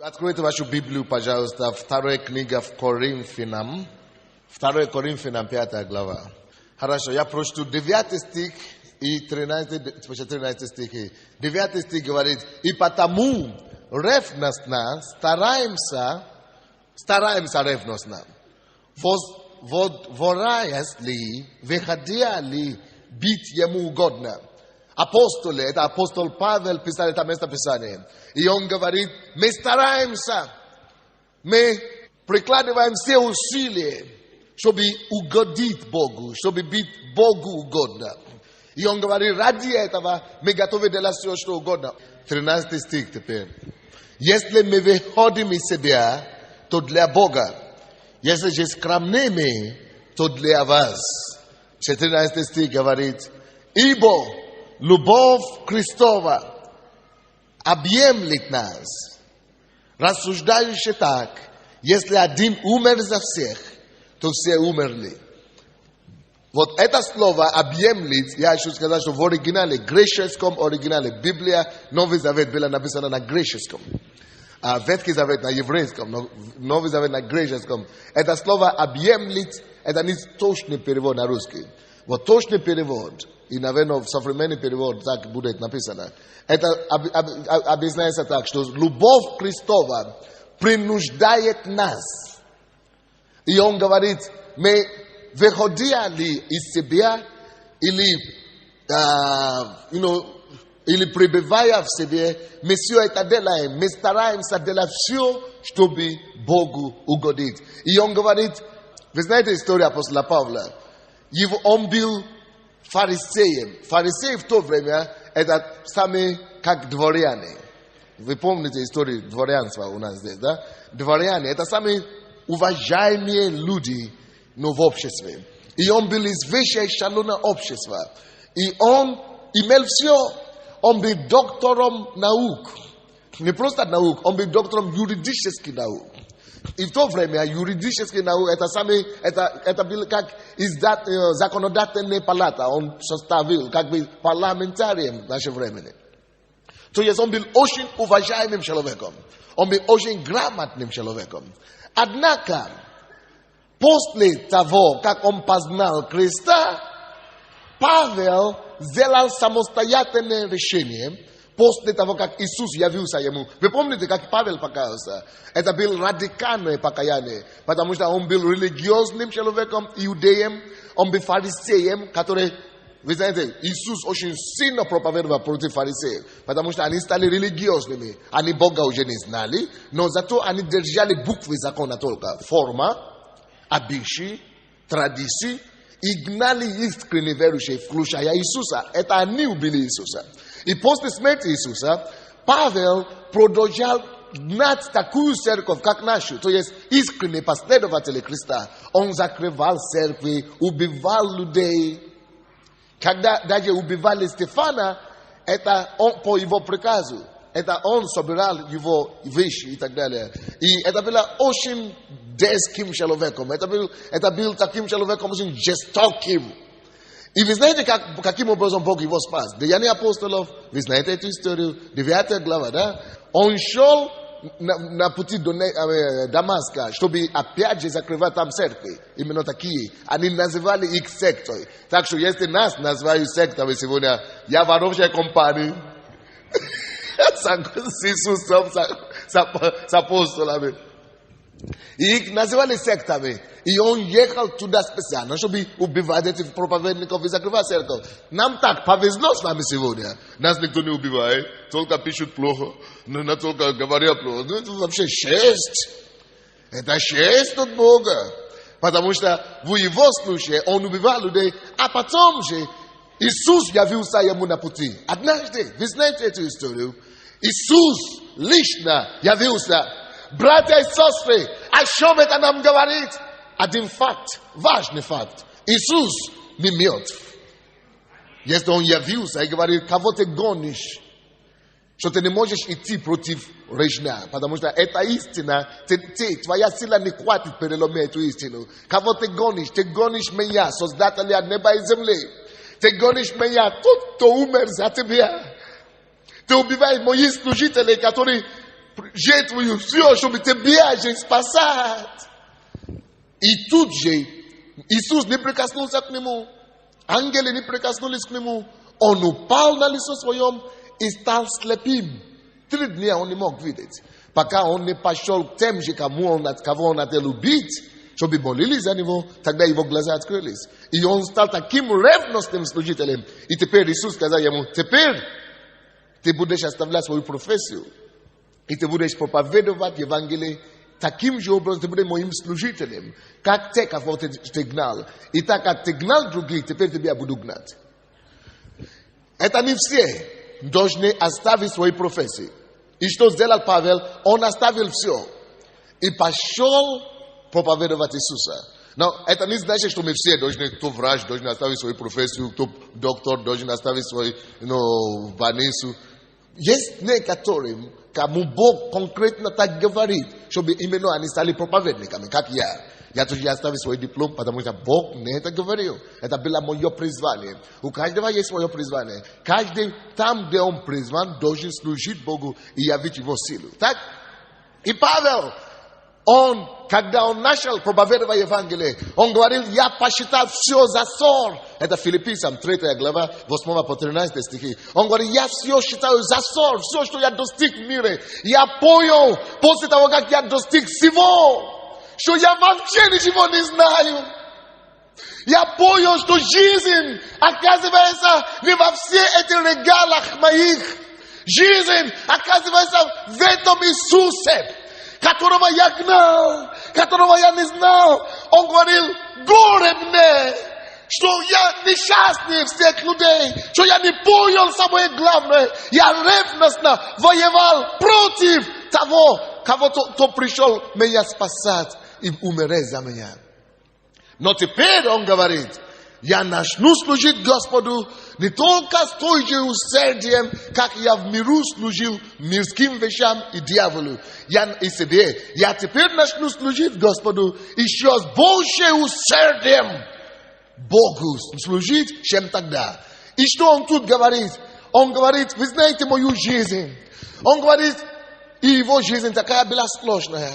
Откройте вашу Библию, пожалуйста, вторая книга в Коринфянам. 2 Коринфянам, 5 глава. Хорошо, я прочту 9 стих и 13 стихи. 9 стих говорит: «И потому ревностно стараемся ревностно, возвораясь ли, выходя ли, быть ему угодно». Апостолы, это апостол Павел писал это местописание. И он говорит: мы стараемся, мы прикладываем все усилия, чтобы угодить Богу, чтобы быть Богу угодно. И он говорит: ради этого мы готовы делать все, что угодно. 13 стих теперь. Если мы выходим из себя, то для Бога. Если же скромными, то для вас. 14 стих говорит: ибо любовь Христова объемлет нас, рассуждающий так: если один умер за всех, то все умерли. Вот это слово «объемлет», я хочу сказать, что в оригинале, греческом оригинале, Библия, Новый Завет была написана на греческом, а Ветхий Завет на еврейском, Новый Завет на греческом. Это слово «объемлет» – это не точный перевод на русский. Вот точный перевод, и, наверное, в современный перевод так будет написано, это объясняется так, что любовь Христова принуждает нас. И он говорит: мы выходя ли из себя, или пребывая в себе, мы все это делаем, мы стараемся делать все, чтобы Богу угодить. И он говорит, вы знаете историю апостола Павла, он был фарисеем. Фарисеи в то время это сами как дворяне. Вы помните историю дворянства у нас здесь, да? Дворяне это самые уважаемые люди, но в обществе. И он был из высшего эшелона общества. И он имел все. Он был доктором наук. Не просто наук, он был доктором юридических наук. И в то время юридические науки это было как законодательная палата. Он составил как бы парламентарием в наше время. То есть он был очень уважаемым человеком. Он был очень грамотным человеком. Однако, после того, как он познал Христа, Павел сделал самостоятельное решение. После того, как Иисус явился ему. Вы помните, как Павел покаялся? Это было радикальное покаяние. Потому что он был религиозным человеком, иудеем. Он был фарисеем, который, вы знаете, Иисус очень сильно проповедовал против фарисеев. Потому что они стали религиозными. Они Бога уже не знали. Но зато они держали буквы закона только. Форма, обычаи, традиции. И гнали искренне верующих, включая Иисуса. Это они убили Иисуса. И после смерти Иисуса, Павел продолжал гнать такую церковь, как нашу, то есть искренние последователи Христа. Он закрывал церкви, убивал людей. Когда даже убивали Стефана, это он по его приказу. Это он собирал его вещи и так далее. И это было очень дерзким человеком. Это был таким человеком очень жестоким. И вы знаете, каким образом Бог его спас? Деяния апостолов, вы знаете эту историю, 9 глава, да? Он шел на пути до Дамаска, чтобы опять же закрывать там церкви. Именно такие. Они называли их сектой. Так что если нас называют сектами сегодня, я в общей компании с Иисусом, с апостолами. И их называли сектами. И он ехал туда специально, чтобы убивать этих проповедников и закрывать церковь. Нам так повезло с нами сегодня. Нас никто не убивает, только пишут плохо, но только говорят плохо. Ну, это вообще честь. Это честь от Бога. Потому что в его случае он убивал людей, а потом же Иисус явился ему на пути. Однажды, вы знаете эту историю, Иисус лично явился. Братья и сестры, о чем это нам говорит? Один факт, важный факт. Иисус не мертв. Если он явился и говорит: кого ты гонишь, что ты не можешь идти против режима, потому что это истина, твоя сила не хватит переломить эту истину. Кого ты гонишь? Ты гонишь меня, создателя неба и земли. Ты гонишь меня, тот, кто умер за тебя. Ты убиваешь моих служителей, которые Jeito все, чтобы тебе жизнь спасать. И тут же Иисус не прикоснулся к нему. Ангелы не прикоснулись к нему. Он упал на лицо своем и стал слепым. 3 дня он не мог видеть. Пока он не пошел к тем же, кого он хотел убить, чтобы молились за него, тогда его глаза открылись. И он стал таким ревностным служителем. И теперь Иисус сказал ему: теперь ты будешь оставлять свою профессию. И ты будешь проповедовать Евангелие таким же образом, ты будешь моим служителем. Как те, кого ты гнал. И так как ты гнал других, теперь тебя я буду гнать. Это не все должны оставить свои профессии. И что сделал Павел? Он оставил все. И пошел проповедовать Иисуса. Но это не значит, что мы все должны, кто врач должен оставить свою профессию, кто доктор должен оставить свою больницу. Есть некоторым, кому Бог конкретно так говорит, чтобы именно они стали проповедниками, как я. Я тоже оставил свой диплом, потому что Бог мне это говорил. Это было мое призвание. У каждого есть свое призвание. Каждый там, где он призван, должен служить Богу и явить его силу. Так? И Павел, когда он начал проповедовать Евангелие, он говорил: я посчитал все за ссор. Это Филиппийцам 3 глава, 8 по 13 стихи. Он говорит: я все считаю за ссор, все, что я достиг в мире. Я понял, после того, как я достиг всего, что я вообще ничего не знаю. Я понял, что жизнь, оказывается, не во всех этих регалах моих. Жизнь, оказывается, в этом Иисусе, которого я гнал, которого я не знал. Он говорил: горе мне, что я несчастнее всех людей, что я не понял самое главное. Я ревностно воевал против того, кто пришел меня спасать и умереть за меня. Но теперь он говорит: я начну служить Господу не только с той же усердием, как я в миру служил мирским вещам и дьяволу. И себе. Я теперь начну служить Господу еще с большим усердием Богу служить, чем тогда. И что он тут говорит? Он говорит: вы знаете мою жизнь. Он говорит, и его жизнь такая была сложная.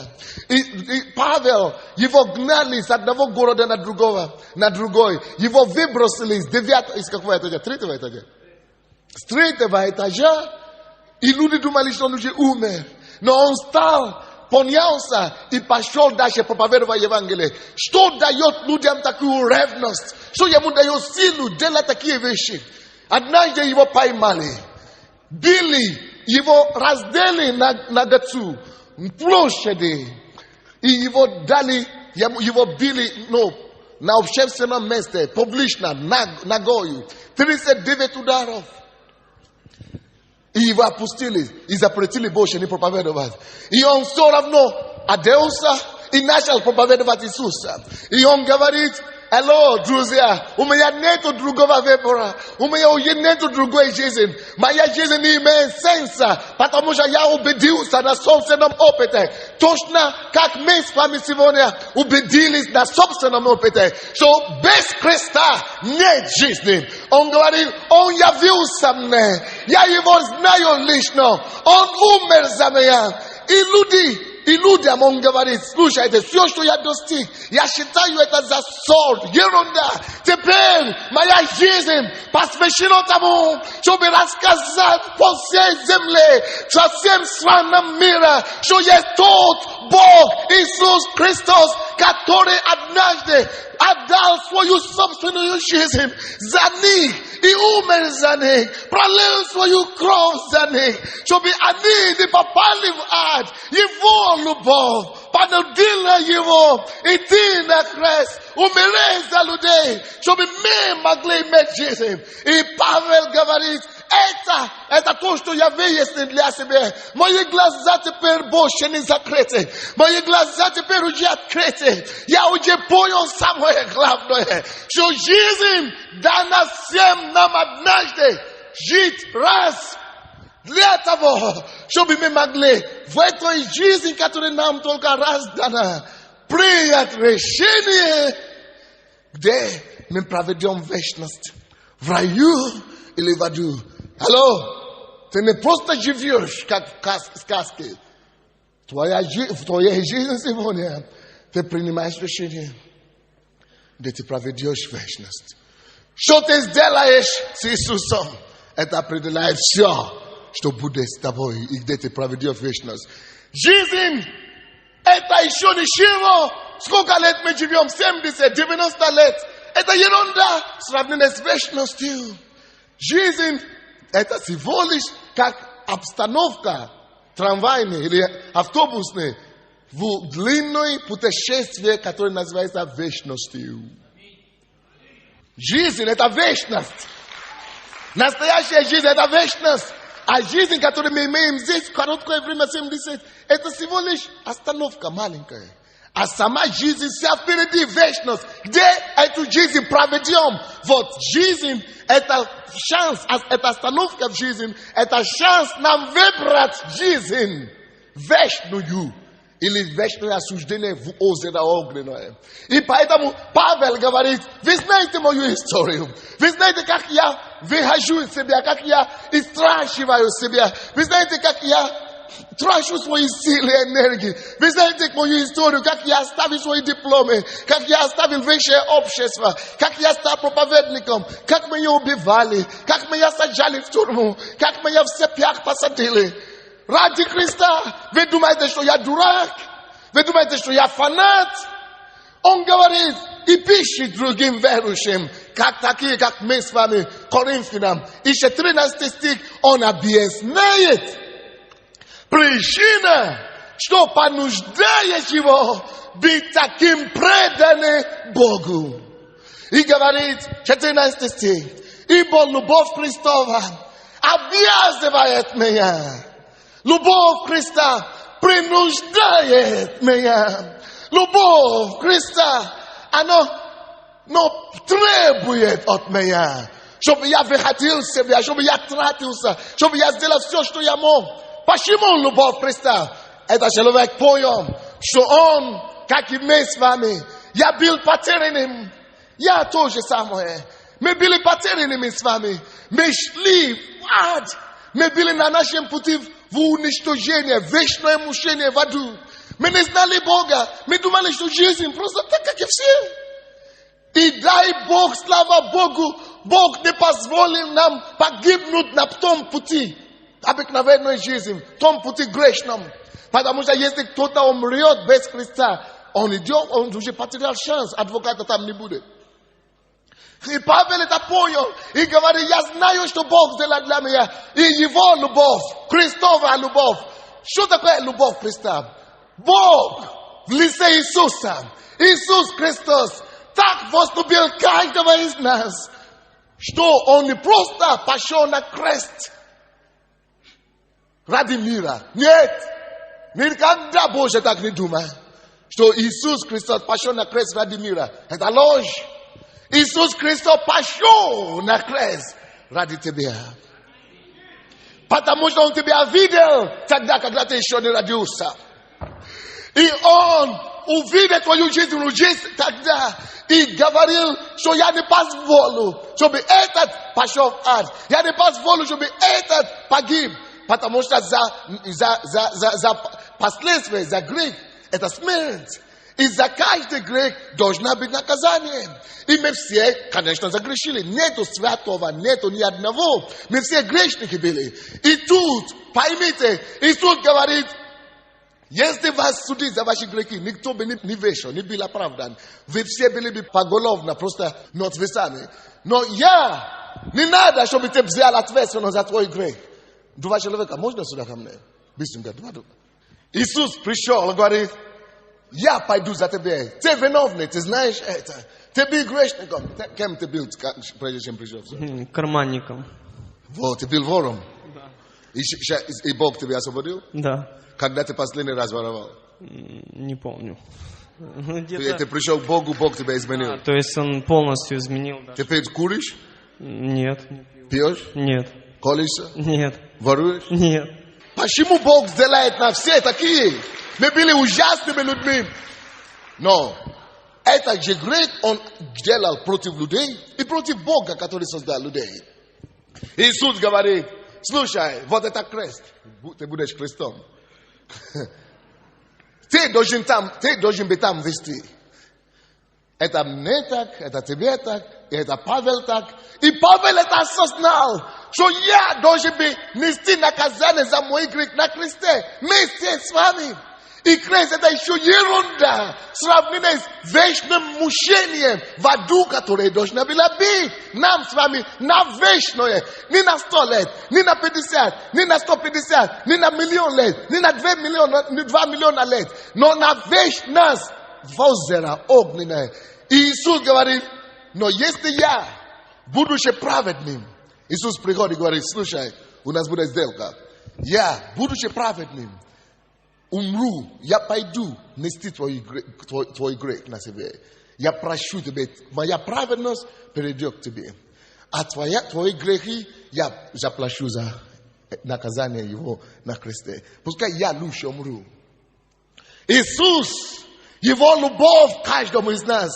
И Павел, его гнали с одного города на другой. Его выбросили с 9, из какого этажа? 3-го этажа. С 3-го этажа. И люди думали, что он уже умер. Но он встал, поднялся и пошел дальше проповедовать Евангелие. Что дает людям такую ревность? Что ему дает силу делать такие вещи? Однажды его поймали. Били. Его раздели на Гацу, площади, и его били на общественном месте, публично, ногою. 39 ударов. И его опустили, и запретили больше не проповедовать. И он все равно оделся и начал проповедовать Иисуса. И он говорит: алло, друзья, у меня нету другого выбора, у меня уже нету другой жизни. Моя жизнь не имеет смысла, потому что я убедился на собственном опыте. Точно как мы с вами сегодня убедились на собственном опыте, что без Христа нет жизни. Он говорит: он явился мне, я его знаю лично, он умер за меня. И людям он говорит: слушайте, все, что я достиг, я считаю это за ссор, ерунда. Теперь моя жизнь посвящена тому, чтобы рассказать по всей земле, со всем странам мира, что есть тот Бог, Иисус Христос, который однажды отдал свою собственную жизнь за них и умер за них, пролил свою кровь за них, чтобы они не попали в ад. Его любовь понудила его идти на крест, умереть за людей, чтобы мы могли иметь жизнь. И Павел говорит: это то, что я выяснил для себя. Мои глаза теперь больше не закрыты. Мои глаза теперь уже открыты. Я уже понял самое главное, что жизнь дана всем нам однажды жить раз. Для того, чтобы мы могли в этой жизни, которая нам только раз дана, принять решение, где мы проведем вечность. В раю или в аду. Алло, ты не просто живешь, как в сказке. Твоя жизнь сегодня, ты принимаешь решение, где ты проведешь вечность. Что ты сделаешь с Иисусом, это определяет все, что будет с тобой и где ты проведешь вечность. Жизнь, это еще ничего. Сколько лет мы живем? 70, 90 лет. Это ерунда в сравнении с вечностью. Жизнь, это всего лишь как обстановка трамвайной или автобусной в длинной путешествии, которое называется вечностью. Жизнь – это вечность. Настоящая жизнь – это вечность. А жизнь, которую мы имеем здесь, в короткое время 70, это всего лишь остановка маленькая. А сама жизнь вся впереди, вечность. Где эту жизнь проведем? Вот жизнь – это шанс, это остановка в жизни, это шанс нам выбрать жизнь вечную. Или вечное осуждение в озеро огненное. И поэтому Павел говорит, вы знаете мою историю. Вы знаете, как я выхожу из себя, как я истрачиваю себя. Вы знаете, как я трачу свои силы и энергии. Вы знаете мою историю, как я оставил свои дипломы, как я оставил высшее общество, как я стал проповедником, как меня убивали, как меня сажали в тюрьму, как меня в цепях посадили. Ради Христа. Вы думаете, что я дурак? Вы думаете, что я фанат? Он говорит и пишет другим верующим, как такие, как мы с вами, Коринфянам. Еще 13 стих, он объясняет причина, что понуждает его быть таким преданным Богу. И говорит, 14 стих, ибо любовь Христова обязывает меня. Любовь Христа принуждает меня. Любовь Христа, она требует от меня, чтобы я выходил себя, чтобы я тратился, чтобы я сделал все, что я мог. Почему любовь Христа? Это человек понял, что он, как и мы с вами, я был потерянным. Я то же самое. Мы были потерянными с вами. Мы шли в ад. Мы были на нашем пути в уничтожение, вечное мучение в аду. Мы не знали Бога. Мы думали, что жизнь просто так, как и все. И дай Бог, слава Богу, Бог не позволил нам погибнуть на том пути обыкновенной жизни, в том пути грешном. Потому что если кто-то умрет без Христа, он идет, он уже потерял шанс, адвоката там не будет. И Павел это понял и говорит, я знаю, что Бог сделал для меня. И его любовь, Христова любовь. Что такое любовь Христа? Бог в лице Иисуса, Иисус Христос, так возлюбил каждого из нас, что Он не просто пошел на крест ради мира. Нет, никогда Боже так не думает, что Иисус Христос пошел на крест ради мира. Это ложь. Иисус Христос пошел на крест ради тебя. Потому что Он тебя видел тогда, когда ты еще не родился. И Он увидел твою жизнь тогда и говорил, что я не позволю, чтобы этот пошел в ад. Я не позволю, чтобы этот погиб. Потому что за последствия, за грех, это смерть. И за каждый грех должно быть наказание. И мы все, конечно, загрешили. Нету святого, нету ни одного. Мы все грешники были. И тут, поймите, Иисус говорит, если вас судить за ваши грехи, никто бы не вышел, не был оправдан. Вы все были бы поголовно, просто мертвецами. Но не надо, чтобы ты взял ответственность за твой грех. Два человека, можно сюда ко мне? Быстренько, два. Иисус пришел и говорит, я пойду за тебя. Ты виновный, ты знаешь это. Ты был грешником. Кем ты был, прежде чем пришел? Карманником. Вот, ты был вором. Да. И Бог тебя освободил? Да. Когда ты последний раз воровал? Не помню. Ты пришел к Богу, Бог тебя изменил. То есть Он полностью изменил. Да. Теперь куришь? Нет. Пьешь? Нет. Колешься? Нет. Воруешь? Нет. Почему Бог делает нас все такие? Мы были ужасными людьми. Но этот же грех Он делал против людей и против Бога, который создал людей. Иисус говорит, слушай, вот это крест. Ты будешь крестом. Ty должен быть там вести. Это мне так, это тебе так, и это Павел так. И Павел это осознал, что я должен нести наказание за мой грех на кресте вместе с вами. И крест это еще ерунда, сравненная с вечным мучением в аду, которое должно было быть нам с вами на вечное. Не на 100 лет, не на 50, не на 150, не на миллион лет, не на 2 миллиона лет, но на вечность в озеро огненное. И Иисус говорит, но если я, будучи праведным, Иисус приходит и говорит, слушай, у нас будет сделка. Я, будучи праведным, умру, я пойду нести твой грех на себе. Я прощу тебе, моя праведность перейдет к тебе. А твои грехи я заплачу за наказание его на кресте. Пускай я лучше умру. Иисус, его любовь каждому из нас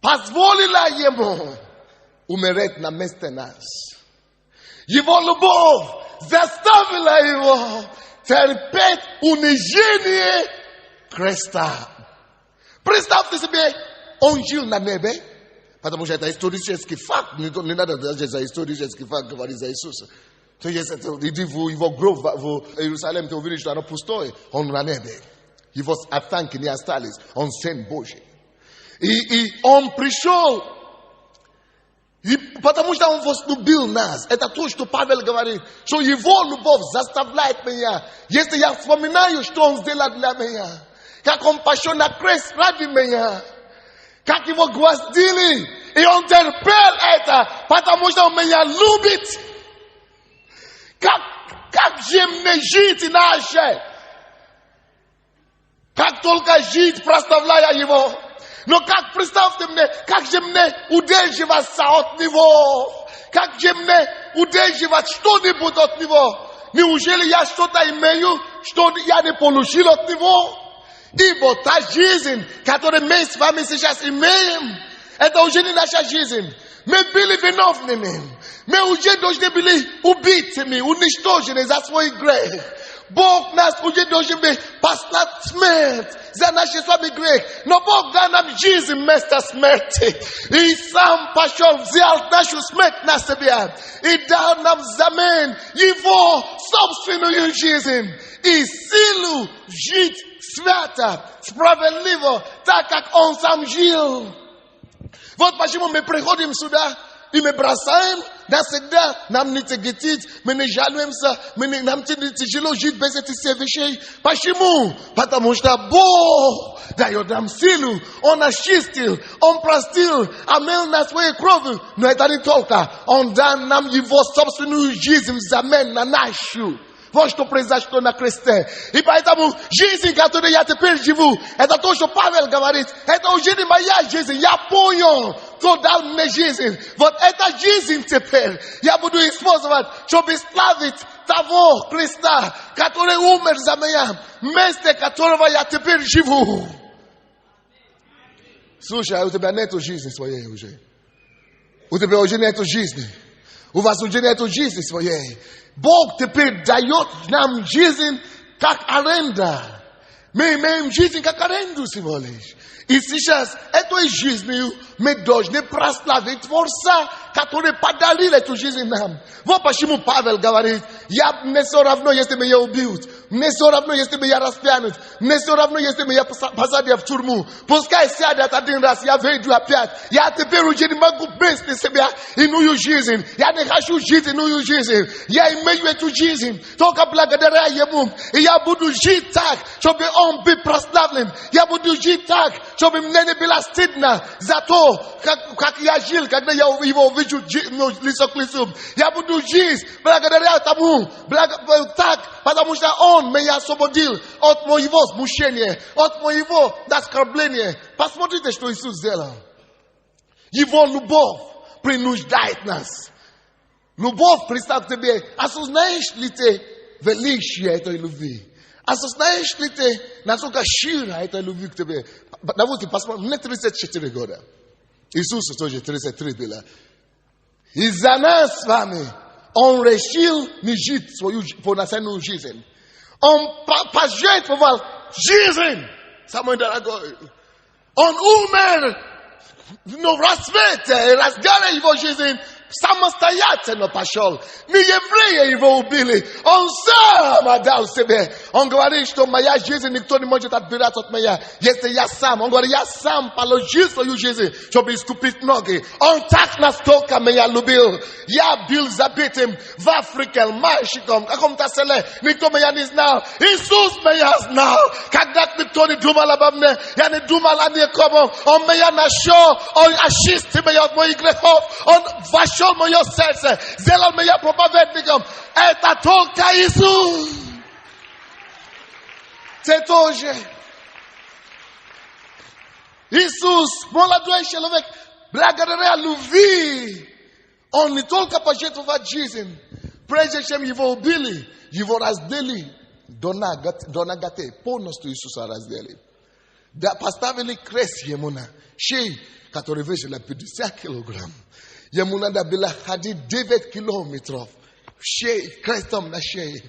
позволила ему умереть на месте нас. Его любовь заставила его терпеть унижение креста. Представьте себе, он жил на небе, потому что это исторический факт. Не надо даже за исторический факт говорить за Иисуса. То есть, иди в его гроб в Иерусалим, ты увидишь, что оно пустое, он на небе. Его останки не остались, он Сын Божий. И он пришел, и потому что он возлюбил нас. Это то, что Павел говорит, что его любовь заставляет меня. Если я вспоминаю, что он сделал для меня, как он пошел на крест ради меня, как его гвоздили, и он терпел это, потому что он меня любит. Как же мне жить иначе? Как только жить, прославляя его. Но как, представьте мне, как же мне удерживаться от него? Как же мне удерживать что-нибудь от него? Неужели я что-то имею, что я не получил от него? Ибо та жизнь, которую мы с вами сейчас имеем, это уже не наша жизнь. Мы были виновными. Мы уже должны были убитыми, уничтожены за свой грех. Бог нас уже должен был послать смерть за наши с вами грех. Но Бог дал нам жизнь вместо смерти. И сам пошел, взял нашу смерть на себя. И дал нам взамен его собственную жизнь. И силу жить свято, справедливо, так как он сам жил. Вот почему мы приходим сюда. И мы бросаем навсегда, нам не тяготит, мы не жалуемся, нам не тяжело жить без этих всех вещей. Почему? Потому что Бог дает нам силу, Он очистил, Он простил, омыл нас своей кровью. Но это не только, Он дал нам Его собственную жизнь взамен на нашу. Вот что произошло на кресте. И поэтому жизнь, которую я теперь живу, это то, что Павел говорит. Это уже не моя жизнь. Я понял, кто дал мне жизнь. Вот эта жизнь теперь я буду использовать, чтобы славить того Христа, который умер за меня, вместе которого я теперь живу. Слушай, у тебя нету жизни своей уже. У тебя уже нету жизни. У вас уже нету жизни своей. Бог теперь дает нам жизнь как аренда. Мы имеем жизнь как аренду всего лишь. И сейчас этой жизнью мы должны прославить Творца, который подарил эту жизнь нам. Вот почему Павел говорит, мне все равно, если меня убьют. Мне все равно, если меня распянут. Мне все равно, если меня посадят в тюрьму. Пускай сядут один раз, я выйду опять. Я теперь уже не могу без себя иную жизнь. Я не хочу жить иную жизнь. Я имею эту жизнь только благодаря Ему. И я буду жить так, чтобы Он был прославлен. Я буду жить так, чтобы мне не было стыдно за то, как я жил, когда я его увижу лицо к лицу. Я буду жить благодаря тому, так, потому что Он меня освободил от моего смущения, от моего оскорбления. Посмотрите, что Иисус сделал. Его любовь принуждает нас. Любовь, представь тебе, осознаешь ли ты величие этой любви? Осознаешь ли ты, насколько широ этой любви к тебе? Давайте посмотрим, мне 34 года. Иисусу тоже 33 было. И за нас с вами Он решил не жить свою полноценную жизнь. Он пожертвовал жизнь. Самое дорогое. Он умер, но в рассвете разгара его жизни самостоятельно пошел. Не евреи его убили, он сам отдал себе. Он говорит, что моя жизнь никто не может отбирать от меня, если я сам. Он говорит, я сам положил свою жизнь, чтобы искупить ноги. Он так настолько меня любил. Я был забитым в Африке, мальчиком, в каком-то селе. Никто меня не знал. Иисус меня знал. Когда никто не думал обо мне, я не думал о никому. Он меня нашел, он очистил меня от моих грехов. Он вошел в мое сердце, сделал меня проповедником. Это только Иисус. Ты тоже. Иисус, молодой человек, благодаря любви, он не только пожертвовал жизнь, прежде чем его убили, его раздели до ноготы, полностью Иисуса раздели. Да, поставили крест ему на шею, который весил 50 килограмм. Ему надо было ходить 9 километров крестом на шее.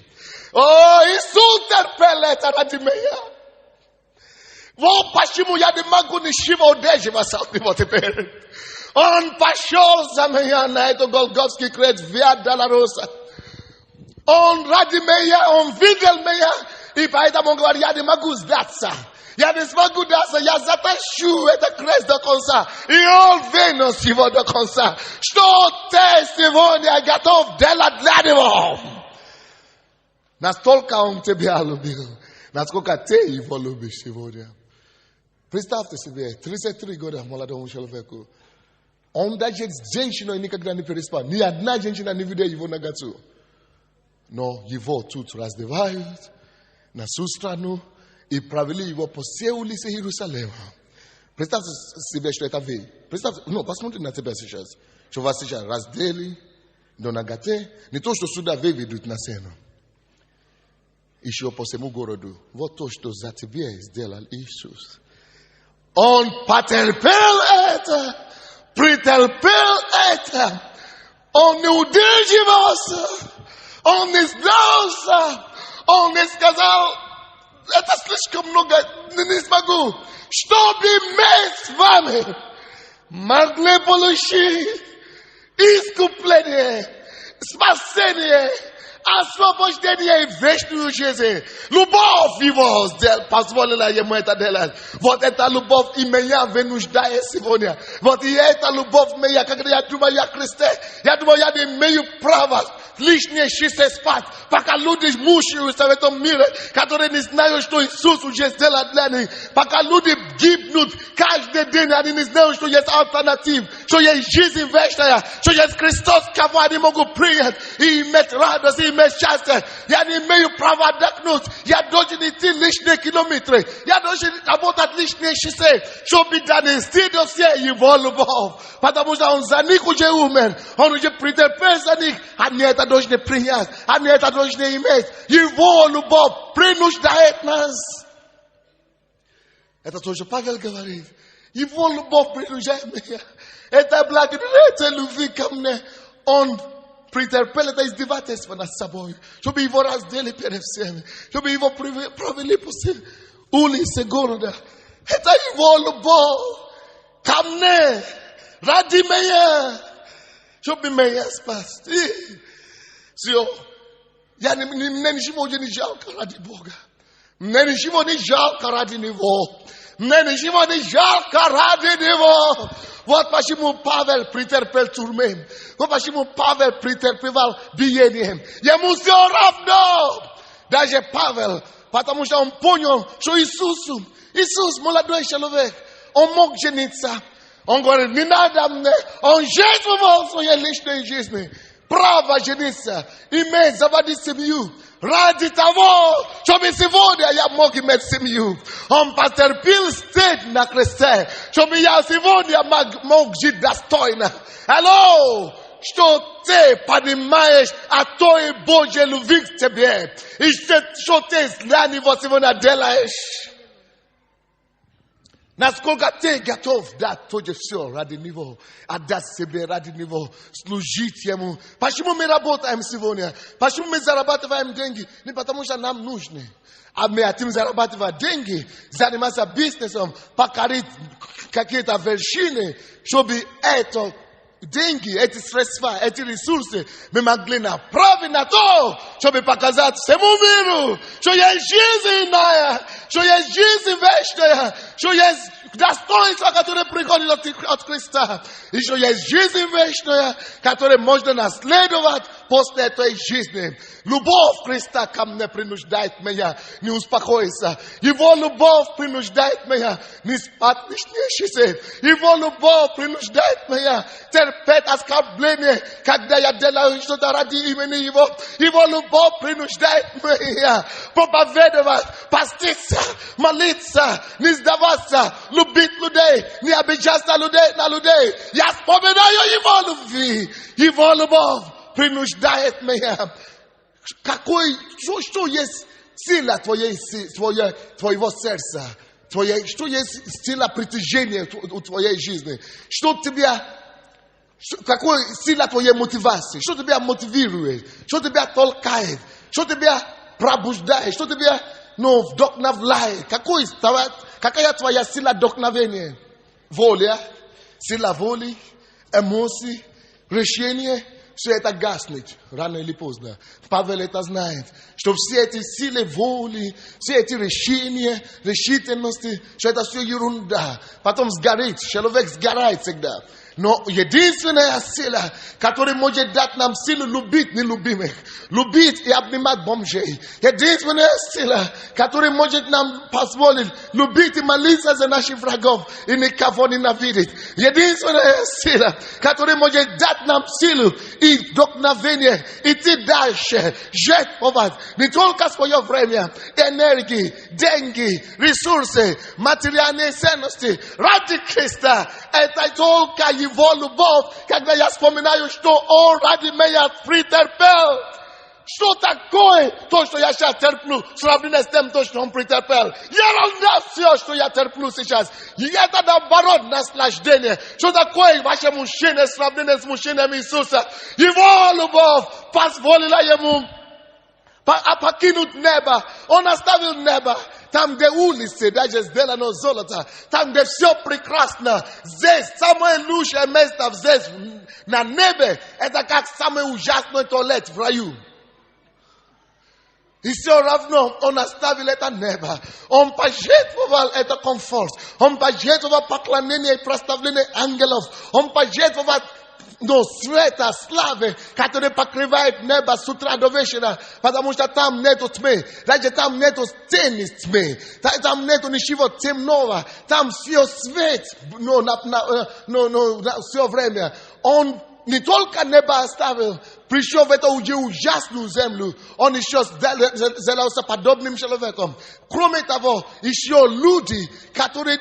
О, Иисус терпел это ради меня. Вот почему я не могу ничего удерживаться от него теперь. Он пошел за меня на этот Голгофский крест, Виа Долороса. Он ради меня, он видел меня, и поэтому он говорит, я не могу сдаться. Я не смогу даться, я затащу этот крест до конца. И он вынес его до конца. Что ты сегодня готов делать для него? Настолько он тебя любил, насколько ты его любишь сегодня. Представьте себе, 33 года молодому человеку. Он даже с женщиной никогда не переспал. Ни одна женщина не видела его наготу. Но его тут раздевают на всю страну и провели его по всей улице Иерусалима. Представьте себе, что это вы. Представьте, посмотрите на тебя сейчас. Что вас сейчас раздели до ноготы. Не то, что сюда вы ведут на сцену. Еще по всему городу. Вот то, что за тебя сделал Иисус. Он потерпел это. Претерпел это. Он не удерживался. Он не сдался. Он не сказал, это слишком много, не смогу. Чтобы мы с вами могли получить искупление, спасение, освобождение и вечную жизнь. Любовь его позволила ему это делать. Вот эта любовь и меня вынуждает сегодня. Вот и эта любовь меня, когда я думаю, я христианин, я думаю, я не имею права лишнее часы спать, пока люди мучаются в этом мире, которые не знают, что Иисус уже сделал для них. Пока люди гибнут каждый день, они не знают, что есть альтернатива, что есть жизнь вечная, что есть Христос, кого они могут принять и иметь радость, и иметь счастье. Я не имею права отдохнуть. Я должен идти лишние километры. Я должен работать лишние часы, чтобы донести до всех его любовь. Потому что он за них уже умер. Он уже претерпел за них. Они это должны принять. Они это должны иметь. Его любовь принуждает нас. Это тоже Павел говорит. Его любовь принуждает меня. Это благодаря любви ко мне. Он претерпел это издевательство над собой, чтобы его раздели перед всеми, чтобы его провели по всей улице города. Это его любовь ко мне, ради меня, чтобы меня спасти. Все. Мне ничего не жалко ради Бога. Мне ничего не жалко ради Него. Мне ничего не жалко ради Него. Вот почему Павел претерпел тюрьму. Вот почему Павел претерпевал биение. Ему все равно. Даже Павел, потому что он понял, что Иисус, молодой человек, он мог жениться. Он говорит, не надо мне. Он жертвовал своей личной жизни. Право жениться, иметь, заводить семью. Ради того, чтобы сегодня я мог иметь семью. Он потерпел стыд на кресте, чтобы я сегодня мог жить достойно. Алло! Что ты понимаешь о той Божьей любви к тебе. И что ты для него сегодня делаешь. Насколько ты готов дать тоже все ради Него, отдать себе ради Него, служить Ему. Почему мы работаем сегодня? Почему мы зарабатываем деньги? Не потому что нам нужны. А мы хотим зарабатывать деньги, заниматься бизнесом, покорить какие-то вершины, чтобы это деньги, эти средства, эти ресурсы мы могли направить на то, чтобы показать всему миру, что есть жизнь иная, что есть жизнь вечная, что есть достоинство, которое приходит от Христа, и что есть жизнь вечная, которую можно наследовать после этой жизни. Любовь Христа ко мне принуждает меня не успокоиться. Его любовь принуждает меня не спать лишний часы. Его любовь принуждает меня терпеть оскорбление, когда я делаю что-то ради имени Его. Его любовь принуждает меня проповедовать, поститься, молиться, не сдаваться, любить людей, не обижаться на людей. Я вспоминаю Его любви. Его любовь принуждает меня. Что есть сила твоего сердца? Что есть сила притяжения у твоей жизни? Какой сила твоей мотивации? Что тебя мотивирует? Что тебя толкает? Что тебя пробуждает? Что тебя вдохновляет? Какая твоя сила вдохновения? Воля, сила воли, эмоции, решение. Все это гаснет рано или поздно. Павел это знает, что все эти силы воли, все эти решения, решительности, что это все ерунда. Потом сгорит, человек сгорает всегда. Но единственная сила, которая может дать нам силу любить нелюбимых, любить и обнимать бомжей. Единственная сила, которая может нам позволить любить и молиться за наших врагов и никого ненавидеть. Единственная сила, которая может дать нам силу и вдохновение идти дальше, жертвовать не только свое время, энергии, деньги, ресурсы, материальные ценности ради Христа. Это только Его любовь, когда я вспоминаю, что Он ради меня претерпел. Что такое то, что я сейчас терплю, в сравнении с тем, то, что Он претерпел? Ерунда все, что я терплю сейчас. И это наоборот наслаждение. Что такое ваше мужчина в сравнении с мужчиной Иисуса? Его любовь позволила Ему покинуть небо. Он оставил небо. Там, где улицы, даже сделано золото. Там, где все прекрасно. Здесь самое лучшее место здесь, на небе. Это как самый ужасный туалет в раю. И все равно он оставил это небо. Он пожертвовал это комфорт. Он пожертвовал поклонение и прославление ангелов. Он пожертвовал света, славы, который покрывает небо с утра до вечера, потому что там нету тьмы, даже там нету тени тьмы, там нету ничего темного, там все свет, все время. Он не только небо оставил, пришел в эту ужасную землю, он еще сделался подобным человеком. Кроме того, еще люди, которые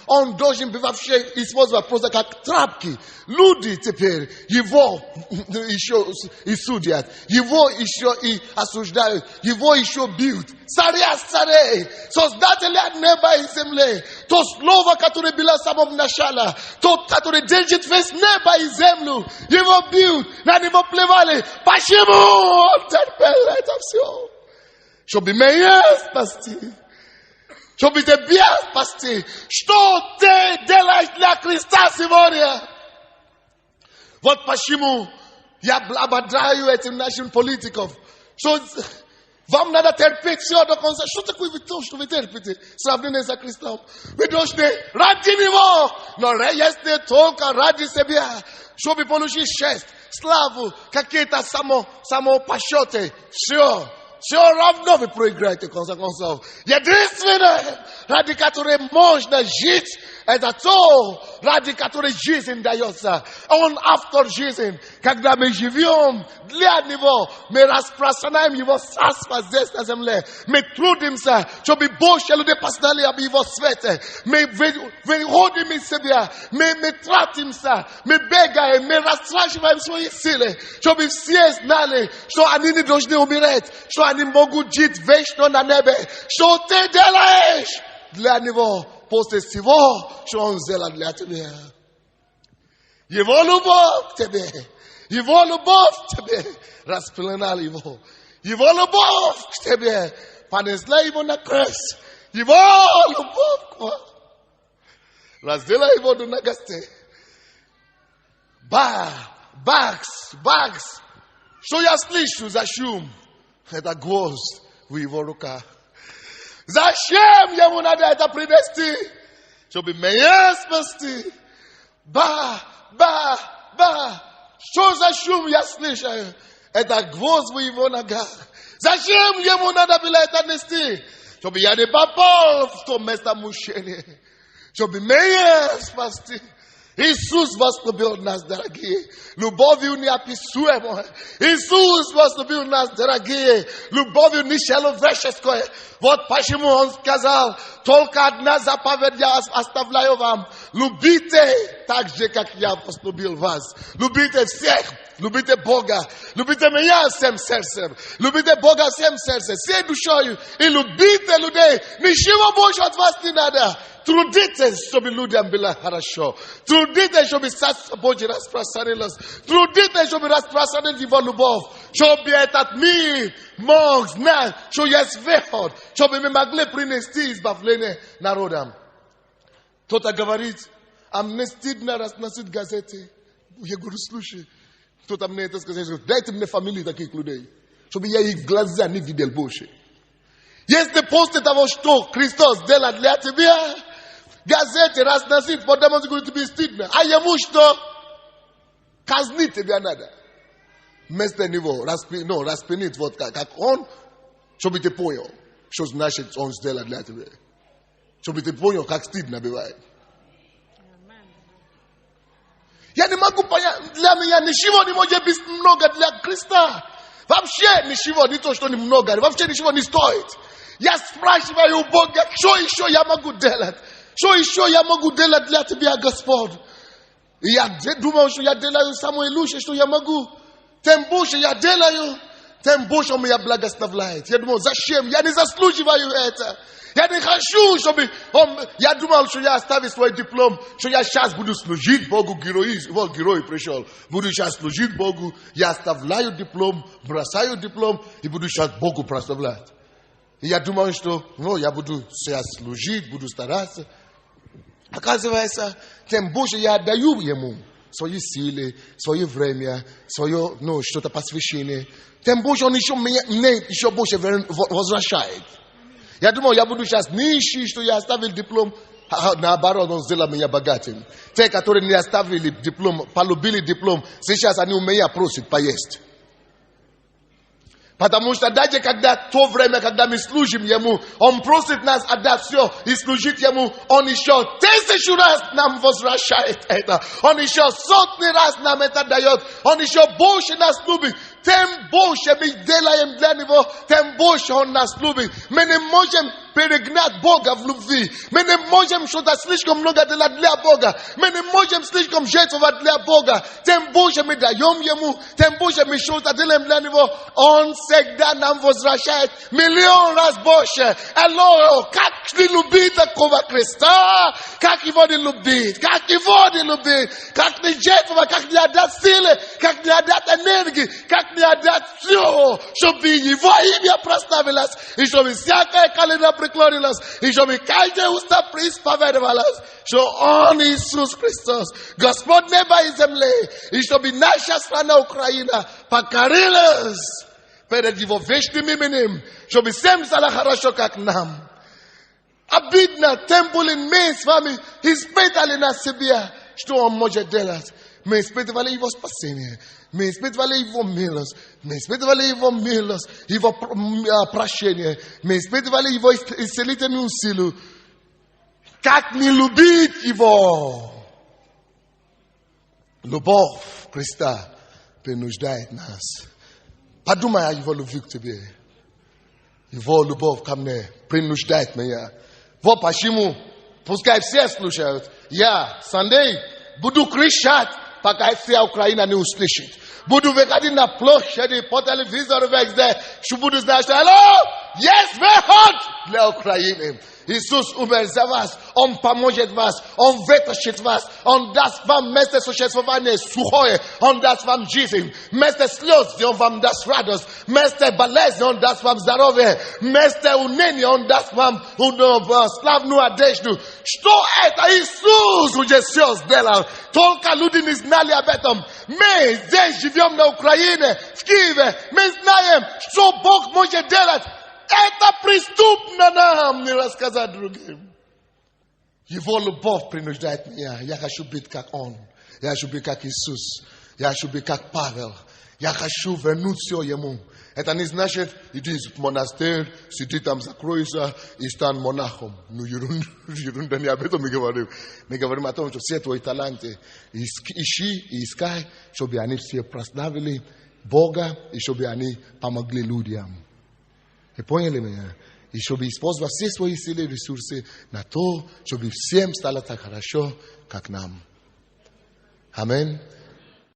он должен бы вообще использовать просто как тряпки. Люди теперь его еще и судят, его еще и осуждают, его еще бьют. Царя царей, создателя неба и земли, то слово, которое было в самом начале, тот, который держит весь небо и землю, его бьют, на него плевали. Почему он терпел это все? Чтобы меня спасти. Чтобы тебя спасти. Что ты делаешь для Христа сегодня? Вот почему я ободряю этим нашим политиков. Что вам надо терпеть все до конца. Что такое то, что вы терпите? Сравнение с Христом. Вы должны ради Него. Но если только ради себя. Чтобы получить честь, славу, какие-то самопочеты. Все равно вы проиграете в конце концов. Единственное, ради которой можно жить, это то, ради которой жизнь дается. Он автор жизни. Когда мы живем для Него, мы распространяем Его царство здесь на земле. Мы трудимся, чтобы больше людей познали об Его свете. Мы выходим из себя, мы тратимся, мы бегаем, мы растрачиваем свои силы, чтобы все знали, что они не должны умереть, что они могут жить вечно на небе. Что ты делаешь для Него? постить его, что он сделал для тебя. Его любовь к тебе. Его любовь к тебе распылала его. Его любовь к тебе понесла его на крест. Его любовь к вам раздела его до ногостей. Бакс. Что я слышу за шум? Это гвоздь в его руках. Зачем ему надо это принести? Чтобы меня спасти. Что за шум я слышу? Это гвоздь в его ногах. Зачем ему надо было это нести? Чтобы я не попал в то место мучения. Чтобы меня спасти. Иисус возлюбил нас, дорогие, любовью неописуемой. Иисус возлюбил нас, дорогие, любовью нечеловеческой. Вот почему Он сказал, только одна заповедь я оставляю вам. Любите так же, как я возлюбил вас. Любите всех. Любите Бога. Любите меня всем сердцем. Любите Бога всем сердцем, всей душою. И любите людей. Ничего больше от вас не надо. Трудитесь, чтобы людям было хорошо. Трудитесь, чтобы Царство Божье распространилось. Трудитесь, чтобы распространить Его любовь. Чтобы этот мир мог знать, что есть выход. Чтобы мы могли принести избавление народам. Кто-то говорит, а мне стыдно разносить газеты. Я говорю, слушай, кто-то мне это сказал, дайте мне фамилии таких людей, чтобы я их глаза не видел больше. Если после того, что Христос сделал для тебя, газеты разносить, потому что тебе стыдно. А ему что? Казнить тебя надо. Вместо него распинить вот как он, чтобы ты понял, что значит он сделал для тебя. Чтобы ты понял, как стыдно бывает. Я не могу понять, для меня ничего не может быть много для Христа. Вообще ничего, не то, что немного, вообще ничего не стоит. Я спрашиваю у Бога, что еще я могу делать? Что еще я могу делать для тебя, Господь? И я думаю, что я делаю самое лучшее, что я могу. Тем больше я делаю, тем больше Он меня благословляет. Я думаю, зачем? Я не заслуживаю это. Я не хочу, чтобы я думал, что я оставил свой диплом, что я сейчас буду служить Богу, вот герой пришел. Буду сейчас служить Богу, я оставляю диплом, бросаю диплом и буду сейчас Богу прославлять. И я думал, что я буду сейчас служить, буду стараться. Оказывается, тем больше я отдаю Ему свои силы, свое время, свое что-то посвящение, тем больше Он мне еще больше возвращает. Я думал, я буду сейчас нищий, что я оставил диплом. Наоборот, Он сделал меня богатым. Те, которые не оставили диплом, полюбили диплом, сейчас они у меня просят поесть. Потому что даже когда то время, когда мы служим Ему, Он просит нас отдать все и служить Ему, Он еще 1000 раз нам возвращает это. Он еще сотни раз нам это дает. Он еще больше нас любит. Тем больше мы делаем для Него, тем больше Он нас любит. Мы не можем перегнать Бога в любви. Мы не можем что-то слишком много делать для Бога. Мы не можем слишком жертвовать для Бога. Тем больше мы даем Ему, тем больше мы что-то делаем для Него. Он всегда нам возвращает 1,000,000 раз больше. Алло, как не любить такого Христа? Как Его не любить? Как Его не любить? Как не жертвовать? Как не отдать силы? Как не отдать энергии? Как не отдать все, чтобы Его имя прославилось, и чтобы всякое колено преклонилось, и чтобы каждое уста преисповедовалось, что Он Иисус Христос, Господь неба и земли, и чтобы наша страна Украина покорилась перед Его вечным именем, чтобы всем стало хорошо, как нам. Обидно, тем более мы с вами испытали на себе, что Он может делать. Мы испытывали Его спасение. Мы испытывали Его милость. Мы испытывали Его милость, Его прощение. Мы испытывали Его исцелительную силу. Как не любить Его? Любовь Христа принуждает нас. Подумай о Его любви к тебе. Его любовь ко мне принуждает меня. Вот почему, пускай все слушают, я, Сандей, буду кричать, пока вся Украина не услышит. Буду выходить на площади, по телевизору, везде, что буду знать, что, алло, есть выход! для Украины. Иисус умер за вас, Он поможет вас, Он вытащит вас, Он даст вам место существования сухое, Он даст вам жизнь, место слез, где Он вам даст радость, место болезни, Он даст вам здоровье, место уныния, Он даст вам славную одежду. Что это? Иисус уже все сделал, только люди не знали об этом. Мы здесь живем на Украине, в Киеве, мы знаем, что Бог может делать. Это преступно нам не рассказать другим. Его любовь принуждает меня. Я хочу быть как Он. Я хочу быть как Иисус. Я хочу быть как Павел. Я хочу вернуть все Ему. Это не значит, иди в монастырь, сиди там, закройся и стань монахом. Ну, ерунда, не об этом мы говорим. Мы говорим о том, что все твои таланты ищи и искай, чтобы они все прославили Бога и чтобы они помогли людям. Вы поняли меня? И чтобы использовать все свои силы и ресурсы на то, чтобы всем стало так хорошо, как нам. Аминь.